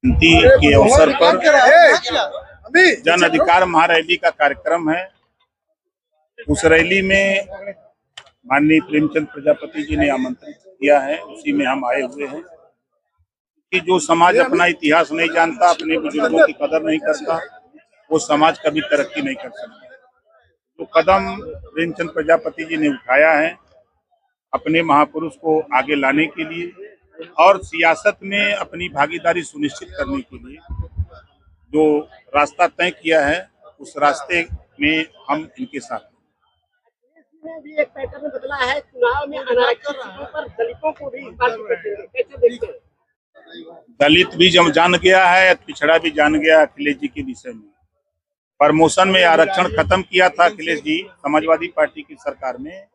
जयंती के अवसर पर जन अधिकार महारैली का कार्यक्रम है। उस रैली में माननीय प्रेमचंद प्रजापति जी ने आमंत्रित किया है, उसी में हम आए हुए हैं कि जो समाज अपना इतिहास नहीं जानता, अपने बुजुर्गों की कदर नहीं करता, वो समाज कभी तरक्की नहीं कर सकता। तो कदम प्रेमचंद प्रजापति जी ने उठाया है अपने महापुरुष को आगे लाने के लिए और सियासत में अपनी भागीदारी सुनिश्चित करने के लिए जो रास्ता तय किया है, उस रास्ते में हम इनके साथ हैं। भी एक पैटर्न बदला है, चुनाव में आरक्षित सीटों पर दलितों को भी कैसे देखते हैं? दलित भी जान गया है, पिछड़ा भी जान गया अखिलेश जी के विषय में। प्रमोशन में आरक्षण खत्म किया था अखिलेश जी समाजवादी पार्टी की सरकार में,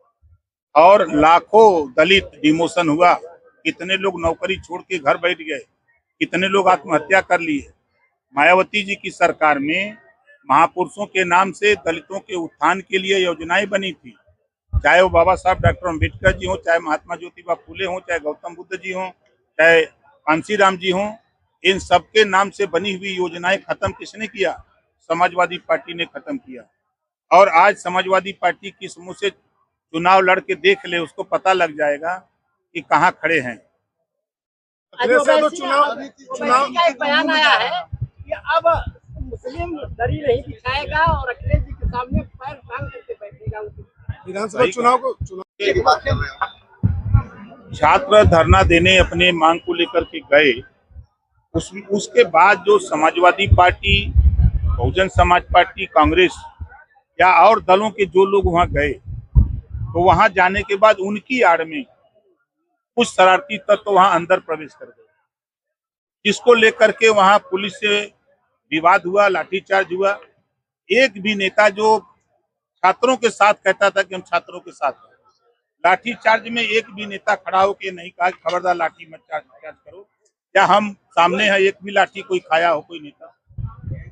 और लाखों दलित डिमोशन हुआ। कितने लोग नौकरी छोड़ के घर बैठ गए, कितने लोग आत्महत्या कर लिए। मायावती जी की सरकार में महापुरुषों के नाम से दलितों के उत्थान के लिए योजनाएं बनी थी, चाहे वो बाबा साहब डॉक्टर अम्बेडकर जी हों, चाहे महात्मा ज्योतिबा फुले हों, चाहे गौतम बुद्ध जी हों, चाहे कांशीराम जी हों। इन सबके नाम से बनी हुई योजनाएं खत्म किसने किया? समाजवादी पार्टी ने खत्म किया। और आज समाजवादी पार्टी किस मुंह से चुनाव लड़ के देख ले, उसको पता लग जाएगा कि कहाँ खड़े हैं। चुनाव का एक बयान आया है कि अब मुस्लिम दरी नहीं बिछाएगा और अखिलेश जी के सामने पैर टांग करके बैठेगा। विधानसभा चुनाव की बात कर रहे हैं। छात्र धरना देने अपने मांग को लेकर के गए, उसके बाद जो समाजवादी पार्टी, बहुजन समाज पार्टी, कांग्रेस या और दलों के जो लोग वहां गए, तो वहां जाने के बाद उनकी आड़ में कुछ शरारती तत्व तो वहां अंदर प्रवेश कर गए, जिसको लेकर के वहां पुलिस से विवाद हुआ, लाठीचार्ज हुआ। एक भी नेता जो छात्रों के साथ कहता था कि हम छात्रों के साथ हैं, लाठीचार्ज में एक भी नेता खड़ा होकर नहीं कहा कि खबरदार लाठी मत चार्ज करो, या हम सामने है एक भी लाठी कोई खाया हो कोई नेता।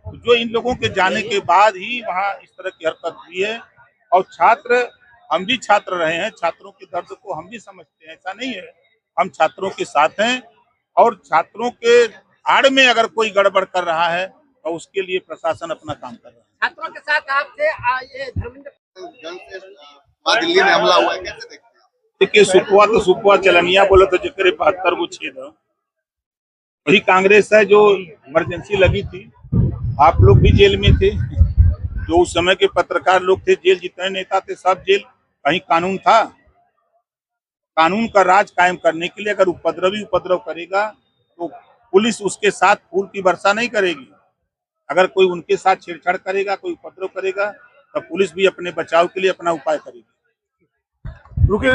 तो जो इन लोगों के जाने के बाद ही वहां इस तरह की हरकत हुई है। और छात्र, हम भी छात्र रहे हैं, छात्रों के दर्द को हम भी समझते हैं, ऐसा नहीं है। हम छात्रों के साथ हैं और छात्रों के आड़ में अगर कोई गड़बड़ कर रहा है तो उसके लिए प्रशासन अपना काम कर रहा है। छात्रों के साथ आपसे ये धर्मेंद्र दिल्ली में हमला हुआ है, कैसे देखते हैं? देखिए, सुपुआ तो सुपुआ चलनिया बोले तो जिक्र 72 को छेद, वही कांग्रेस है जो इमरजेंसी लगी थी। आप लोग भी जेल में थे, जो उस समय के पत्रकार लोग थे जेल, जितने नेता थे सब जेल। कहीं कानून था? कानून का राज कायम करने के लिए अगर उपद्रव करेगा तो पुलिस उसके साथ फूल की वर्षा नहीं करेगी। अगर कोई उनके साथ छेड़छाड़ करेगा, कोई उपद्रव करेगा, तो पुलिस भी अपने बचाव के लिए अपना उपाय करेगी। रुके